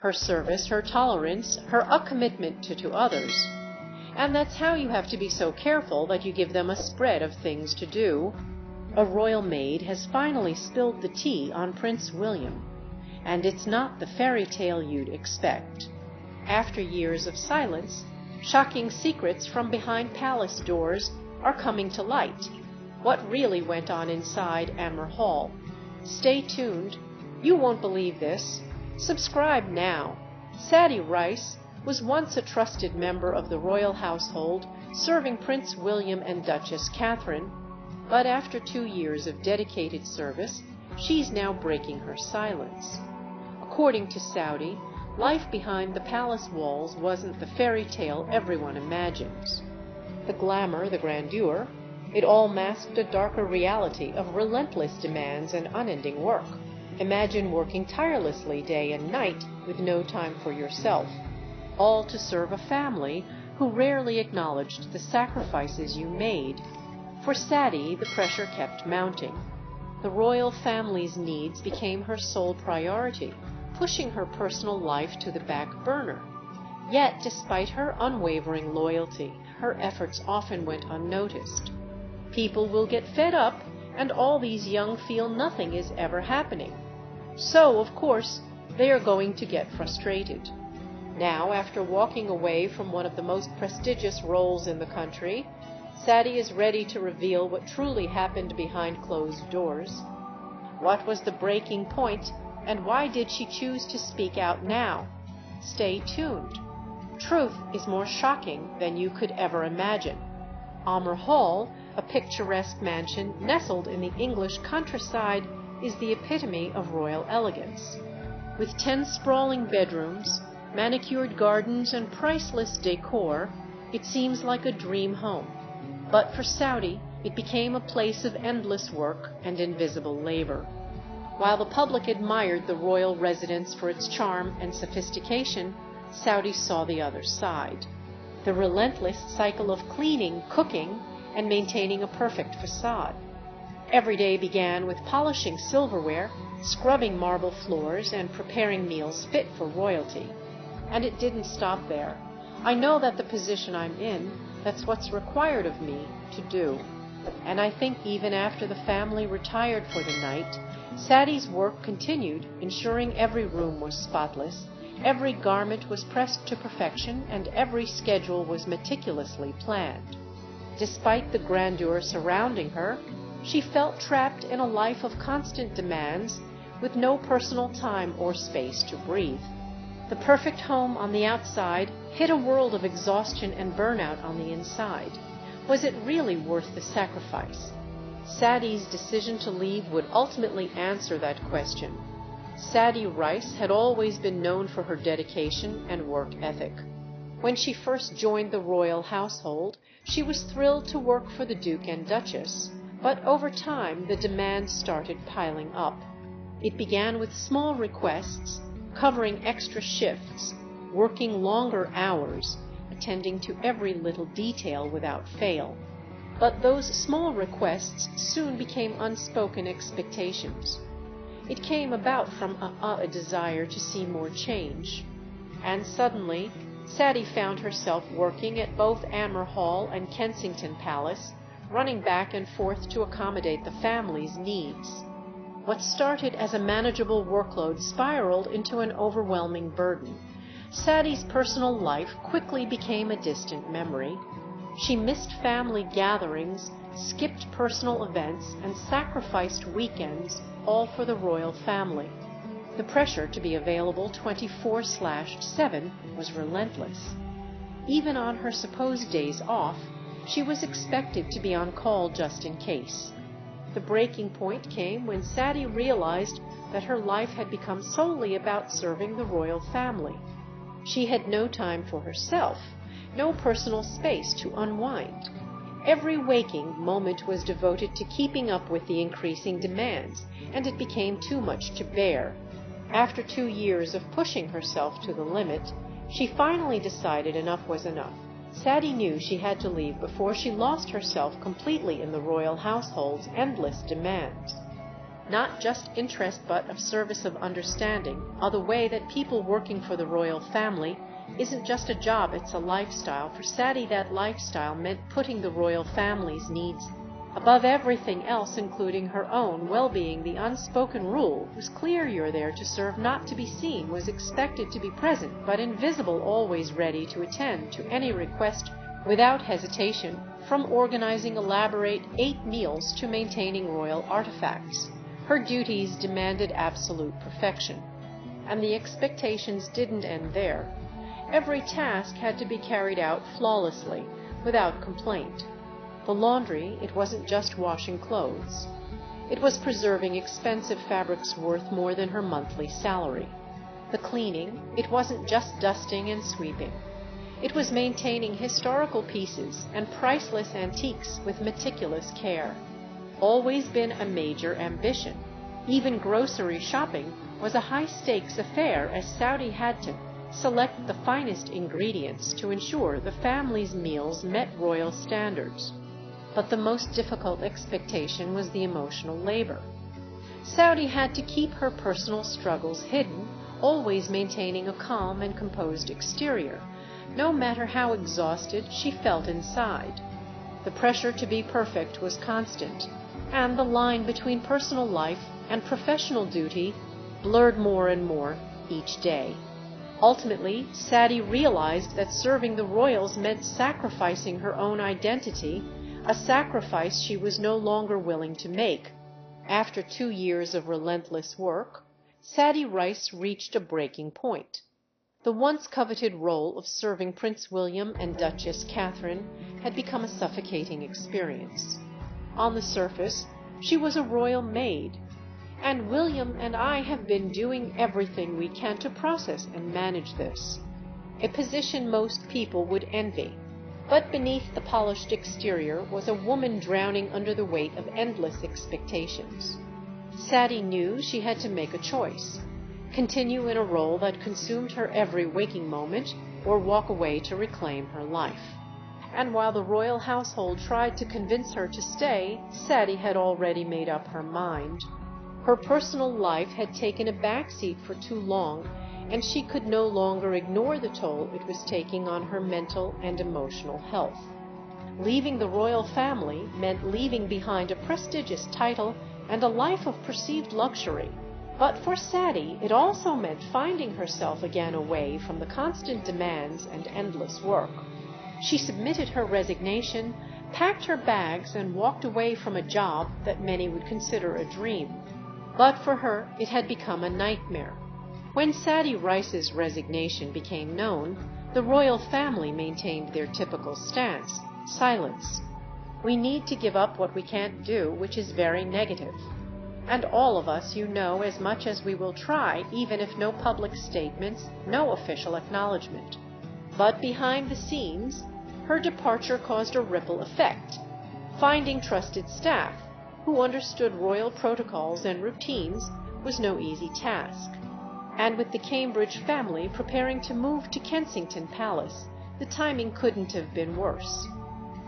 her service, her tolerance, her commitment to others. And that's how you have to be so careful that you give them a spread of things to do. A royal maid has finally spilled the tea on Prince William, and it's not the fairy tale you'd expect. After years of silence, shocking secrets from behind palace doors are coming to light. What really went on inside Amber Hall? Stay tuned. You won't believe this. Subscribe now. Sadie Rice was once a trusted member of the royal household, serving Prince William and Duchess Catherine, but after 2 years of dedicated service, she's now breaking her silence. According to Saudi, life behind the palace walls wasn't the fairy tale everyone imagines. The glamour, the grandeur, it all masked a darker reality of relentless demands and unending work. Imagine working tirelessly day and night with no time for yourself, all to serve a family who rarely acknowledged the sacrifices you made. For Sadie, the pressure kept mounting. The royal family's needs became her sole priority, pushing her personal life to the back burner. Yet, despite her unwavering loyalty, her efforts often went unnoticed. People will get fed up, and all these young feel nothing is ever happening. So, of course, they are going to get frustrated. Now, after walking away from one of the most prestigious roles in the country, Sadie is ready to reveal what truly happened behind closed doors. What was the breaking point, and why did she choose to speak out now? Stay tuned. Truth is more shocking than you could ever imagine. Amber Hall, a picturesque mansion nestled in the English countryside, is the epitome of royal elegance. With 10 sprawling bedrooms, manicured gardens, and priceless decor, it seems like a dream home. But for Saudi, it became a place of endless work and invisible labor. While the public admired the royal residence for its charm and sophistication, Saudi saw the other side. The relentless cycle of cleaning, cooking, and maintaining a perfect facade. Every day began with polishing silverware, scrubbing marble floors, and preparing meals fit for royalty. And it didn't stop there. I know that the position I'm in, that's what's required of me to do. And I think even after the family retired for the night, Sadie's work continued, ensuring every room was spotless, every garment was pressed to perfection, and every schedule was meticulously planned. Despite the grandeur surrounding her, she felt trapped in a life of constant demands, with no personal time or space to breathe. The perfect home on the outside hid a world of exhaustion and burnout on the inside. Was it really worth the sacrifice? Sadie's decision to leave would ultimately answer that question. Sadie Rice had always been known for her dedication and work ethic. When she first joined the royal household, she was thrilled to work for the Duke and Duchess, but over time the demands started piling up. It began with small requests, covering extra shifts, working longer hours, attending to every little detail without fail. But those small requests soon became unspoken expectations. It came about from a desire to see more change. And suddenly, Sadie found herself working at both Amber Hall and Kensington Palace, running back and forth to accommodate the family's needs. What started as a manageable workload spiraled into an overwhelming burden. Sadie's personal life quickly became a distant memory. She missed family gatherings, skipped personal events, and sacrificed weekends, all for the royal family. The pressure to be available 24/7 was relentless. Even on her supposed days off, she was expected to be on call just in case. The breaking point came when Sadie realized that her life had become solely about serving the royal family. She had no time for herself, no personal space to unwind. Every waking moment was devoted to keeping up with the increasing demands, and it became too much to bear. After 2 years of pushing herself to the limit, she finally decided enough was enough. Sadie knew she had to leave before she lost herself completely in the royal household's endless demands. not just interest but of service of understanding, are the way that people working for the royal family isn't just a job, it's a lifestyle. For Sadie, that lifestyle meant putting the royal family's needs above everything else, including her own well-being. The unspoken rule was clear: you're there to serve, not to be seen, was expected to be present, but invisible, always ready to attend to any request without hesitation, from organizing elaborate 8 meals to maintaining royal artifacts. Her duties demanded absolute perfection, and the expectations didn't end there. Every task had to be carried out flawlessly, without complaint. The laundry, it wasn't just washing clothes. It was preserving expensive fabrics worth more than her monthly salary. The cleaning, it wasn't just dusting and sweeping. It was maintaining historical pieces and priceless antiques with meticulous care. Always been a major ambition. Even grocery shopping was a high-stakes affair, as Saudi had to select the finest ingredients to ensure the family's meals met royal standards. But the most difficult expectation was the emotional labor. Saudi had to keep her personal struggles hidden, always maintaining a calm and composed exterior, no matter how exhausted she felt inside. The pressure to be perfect was constant, and the line between personal life and professional duty blurred more and more each day. Ultimately, Saudi realized that serving the royals meant sacrificing her own identity, a sacrifice she was no longer willing to make. After 2 years of relentless work, Saudi Rice reached a breaking point. The once coveted role of serving Prince William and Duchess Catherine had become a suffocating experience. On the surface, she was a royal maid, and William and I have been doing everything we can to process and manage this, a position most people would envy. But beneath the polished exterior was a woman drowning under the weight of endless expectations. Saudi knew she had to make a choice: continue in a role that consumed her every waking moment, or walk away to reclaim her life. And while the royal household tried to convince her to stay, Saudi had already made up her mind. Her personal life had taken a backseat for too long, and she could no longer ignore the toll it was taking on her mental and emotional health. Leaving the royal family meant leaving behind a prestigious title and a life of perceived luxury. But for Saudi, it also meant finding herself again away from the constant demands and endless work. She submitted her resignation, packed her bags, and walked away from a job that many would consider a dream. But for her, it had become a nightmare. When Saudi Rice's resignation became known, the royal family maintained their typical stance: silence. We need to give up what we can't do, which is very negative. And all of us, as much as we will try, even if no public statements, no official acknowledgement. But behind the scenes, her departure caused a ripple effect. Finding trusted staff who understood royal protocols and routines was no easy task. And with the Cambridge family preparing to move to Kensington Palace, the timing couldn't have been worse.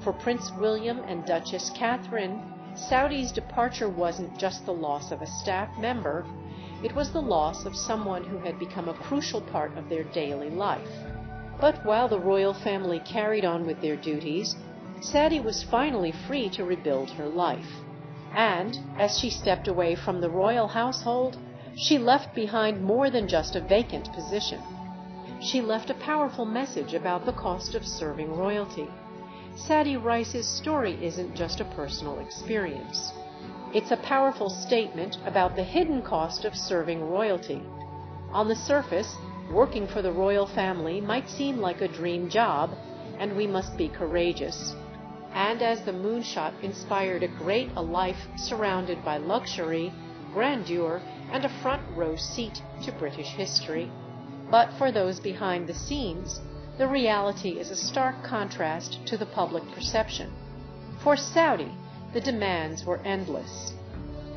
For Prince William and Duchess Catherine, Saudi's departure wasn't just the loss of a staff member, it was the loss of someone who had become a crucial part of their daily life. But while the royal family carried on with their duties, Saudi was finally free to rebuild her life. And, as she stepped away from the royal household, she left behind more than just a vacant position. She left a powerful message about the cost of serving royalty. Saudi Rice's story isn't just a personal experience. It's a powerful statement about the hidden cost of serving royalty. On the surface, working for the royal family might seem like a dream job, and we must be courageous. And as the moonshot inspired a life surrounded by luxury, grandeur, and a front-row seat to British history. But for those behind the scenes, the reality is a stark contrast to the public perception. For Saudi, the demands were endless.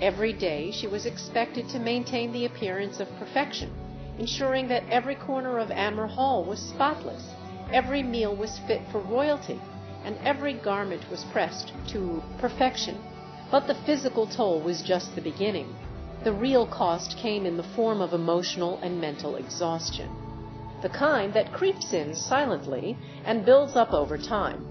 Every day she was expected to maintain the appearance of perfection, ensuring that every corner of Anmer Hall was spotless, every meal was fit for royalty, and every garment was pressed to perfection. But the physical toll was just the beginning. The real cost came in the form of emotional and mental exhaustion, the kind that creeps in silently and builds up over time.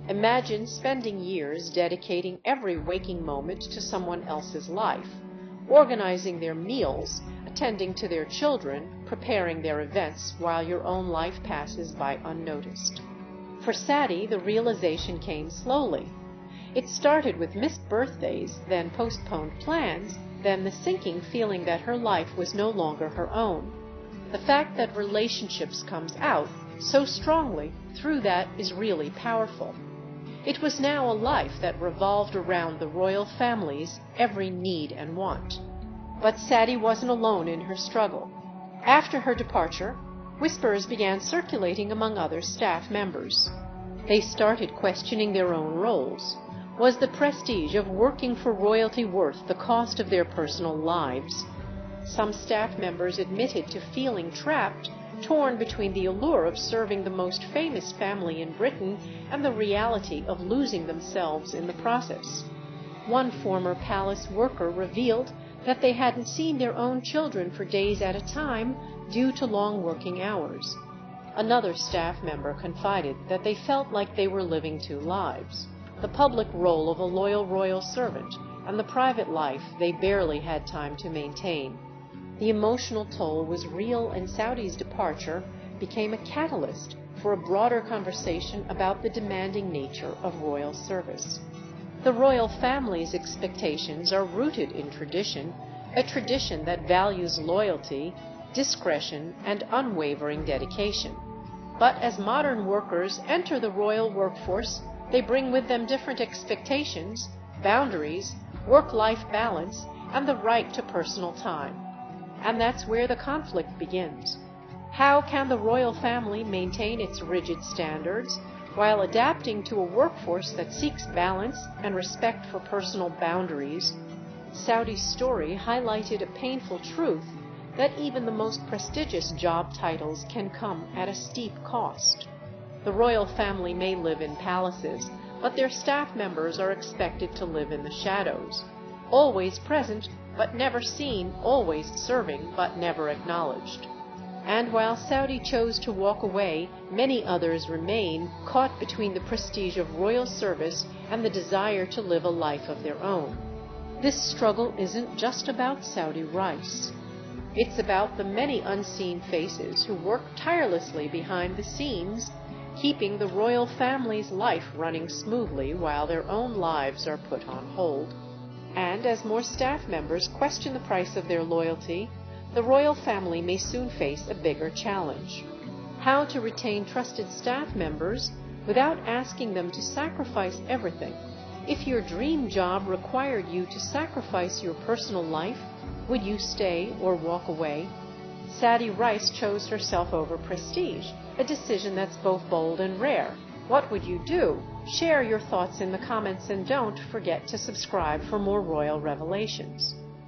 Imagine spending years dedicating every waking moment to someone else's life, organizing their meals, attending to their children, preparing their events while your own life passes by unnoticed. For Sadie, the realization came slowly. It started with missed birthdays, then postponed plans, then the sinking feeling that her life was no longer her own. The fact that relationships comes out so strongly through that is really powerful. It was now a life that revolved around the royal family's every need and want. But Sadie wasn't alone in her struggle. After her departure, whispers began circulating among other staff members. They started questioning their own roles. Was the prestige of working for royalty worth the cost of their personal lives? Some staff members admitted to feeling trapped, torn between the allure of serving the most famous family in Britain and the reality of losing themselves in the process. One former palace worker revealed that they hadn't seen their own children for days at a time due to long working hours. Another staff member confided that they felt like they were living two lives, the public role of a loyal royal servant and the private life they barely had time to maintain. The emotional toll was real, and Saudi's departure became a catalyst for a broader conversation about the demanding nature of royal service. The royal family's expectations are rooted in tradition, a tradition that values loyalty, discretion, and unwavering dedication. But as modern workers enter the royal workforce, they bring with them different expectations, boundaries, work-life balance, and the right to personal time. And that's where the conflict begins. How can the royal family maintain its rigid standards while adapting to a workforce that seeks balance and respect for personal boundaries? Saudi's story highlighted a painful truth that even the most prestigious job titles can come at a steep cost. The royal family may live in palaces, but their staff members are expected to live in the shadows, always present but never seen, always serving but never acknowledged. And while Saudi chose to walk away, many others remain caught between the prestige of royal service and the desire to live a life of their own. This struggle isn't just about Saudi Rice. It's about the many unseen faces who work tirelessly behind the scenes, keeping the royal family's life running smoothly while their own lives are put on hold. And as more staff members question the price of their loyalty, the royal family may soon face a bigger challenge. How to retain trusted staff members without asking them to sacrifice everything. If your dream job required you to sacrifice your personal life, would you stay or walk away? Sadie Rice chose herself over prestige, a decision that's both bold and rare. What would you do? Share your thoughts in the comments and don't forget to subscribe for more royal revelations.